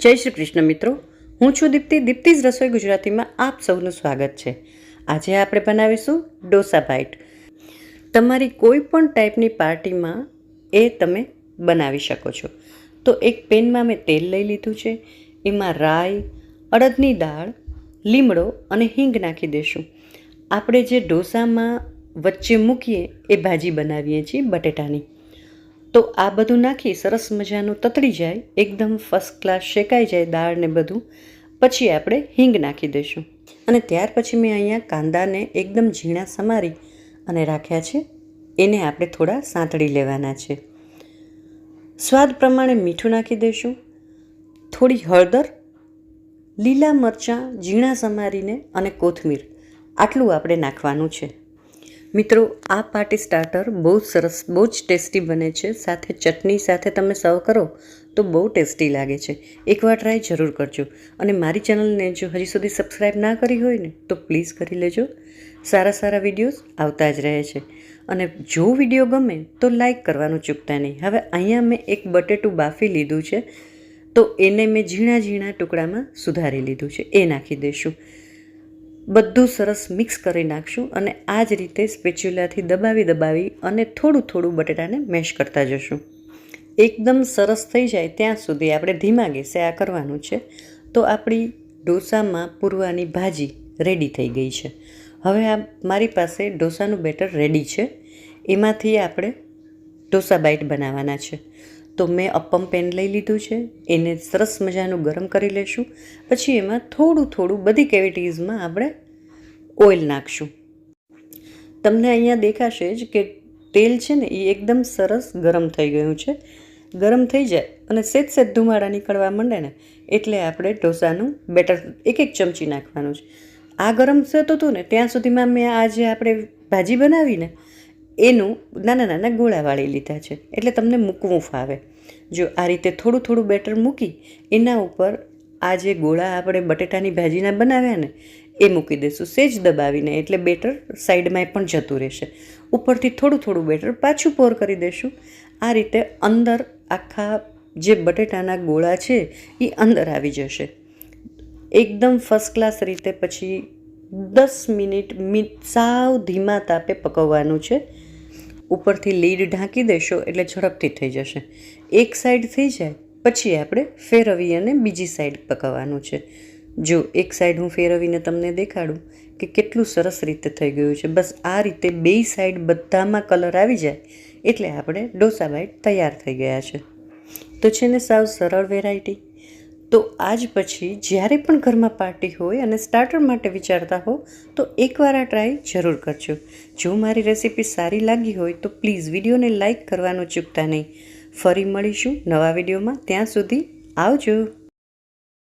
જય શ્રી કૃષ્ણ મિત્રો, હું છું દીપ્તિ. દીપ્તિઝ રસોઈ ગુજરાતીમાં આપ સૌનું સ્વાગત છે. આજે આપણે બનાવીશું ડોસા બાઈટ. તમારી કોઈ પણ ટાઈપની પાર્ટીમાં એ તમે બનાવી શકો છો. તો એક પેનમાં મેં તેલ લઈ લીધું છે. એમાં રાઈ, અડદની દાળ, લીમડો અને હિંગ નાખી દઈશું. આપણે જે ડોસામાં વચ્ચે મૂકીએ એ ભાજી બનાવીએ છીએ બટેટાની. તો આ બધું નાખી સરસ મજાનું તતડી જાય, એકદમ ફર્સ્ટ ક્લાસ શેકાઈ જાય દાળ ને બધું, પછી આપણે હિંગ નાખી દઈશું. અને ત્યાર પછી મેં અહીંયા કાંદાને એકદમ ઝીણા સમારી અને રાખ્યા છે. એને આપણે થોડા સાંતળી લેવાના છે. સ્વાદ પ્રમાણે મીઠું નાખી દઈશું, થોડી હળદર, લીલા મરચાં ઝીણા સમારીને અને કોથમીર, આટલું આપણે નાખવાનું છે. મિત્રો, આ પાર્ટી સ્ટાર્ટર બહુ સરસ, બહુ જ ટેસ્ટી બને છે. સાથે ચટણી સાથે તમે સર્વ કરો તો બહુ ટેસ્ટી લાગે છે. એકવાર ટ્રાય જરૂર કરજો. અને મારી ચેનલને જો હજી સુધી સબસ્ક્રાઈબ ના કરી હોય ને તો પ્લીઝ કરી લેજો. સારા સારા વિડીયોઝ આવતા જ રહે છે. અને જો વિડીયો ગમે તો લાઈક કરવાનું ચૂકતા નહીં. હવે અહીંયા મેં એક બટેટું બાફી લીધું છે, તો એને મેં ઝીણા ઝીણા ટુકડામાં સુધારી લીધું છે. એ નાખી દઈશું. બધું સરસ મિક્સ કરી નાખશું અને આ જ રીતે સ્પેચ્યુલાથી દબાવી અને થોડું થોડું બટેટાને મેશ કરતા જશું. એકદમ સરસ થઈ જાય ત્યાં સુધી આપણે ધીમા ગેસે આ કરવાનું છે. તો આપણી ડોસામાં પૂરવાની ભાજી રેડી થઈ ગઈ છે. હવે આ મારી પાસે ડોસાનું બેટર રેડી છે. એમાંથી આપણે ડોસા બાઈટ બનાવવાના છે. તો મેં અપ્પમ પેન લઈ લીધું છે. એને સરસ મજાનું ગરમ કરી લઈશું. પછી એમાં થોડું થોડું બધી કેવિટીઝમાં આપણે ઓઇલ નાખશું. તમને અહીંયા દેખાશે જ કે તેલ છે ને એ એકદમ સરસ ગરમ થઈ ગયું છે. ગરમ થઈ જાય અને સેજ ધુમાડા નીકળવા માંડે ને એટલે આપણે ઢોસાનું બેટર એક ચમચી નાખવાનું છે. આ ગરમ થતું હતું ને ત્યાં સુધીમાં મેં આ જે આપણે ભાજી બનાવીને એનું નાના નાના ગોળા વાળી લીધા છે, એટલે તમને મૂકવું ફાવે. જો આ રીતે થોડું થોડું બેટર મૂકી એના ઉપર આ જે ગોળા આપણે બટેટાની ભાજીના બનાવ્યા ને એ મૂકી દઈશું, સેજ દબાવીને, એટલે બેટર સાઈડમાં પણ જતું રહેશે. ઉપરથી થોડું થોડું બેટર પાછું પોર કરી દઈશું. આ રીતે અંદર આખા જે બટેટાના ગોળા છે એ અંદર આવી જશે એકદમ ફર્સ્ટ ક્લાસ રીતે. પછી 10 મિનિટ સાવ ધીમા તાપે પકવવાનું છે. ઉપરથી લીડ ઢાંકી દેશો એટલે ઝડપથી થઈ જશે. એક સાઈડ થઈ જાય પછી આપણે ફેરવી અને બીજી સાઈડ પકવવાનું છે. જો એક સાઈડ હું ફેરવીને તમને દેખાડું કે કેટલું સરસ રીતે થઈ ગયું છે. બસ આ રીતે બેય સાઈડ બધામાં કલર આવી જાય એટલે આપણે ડોસા બાઈટ તૈયાર થઈ ગયા છે. તો છે ને સાવ સરળ વેરાયટી. તો આજ પછી જ્યારે પણ ઘરમાં પાર્ટી હોય અને સ્ટાર્ટર માટે વિચારતા હો તો એકવાર આ ટ્રાય જરૂર કરજો. જો મારી રેસીપી સારી લાગી હોય તો પ્લીઝ વિડીયોને લાઈક કરવાનું ચૂકતા નહીં. ફરી મળીશું નવા વિડીયોમાં. ત્યાં સુધી આવજો.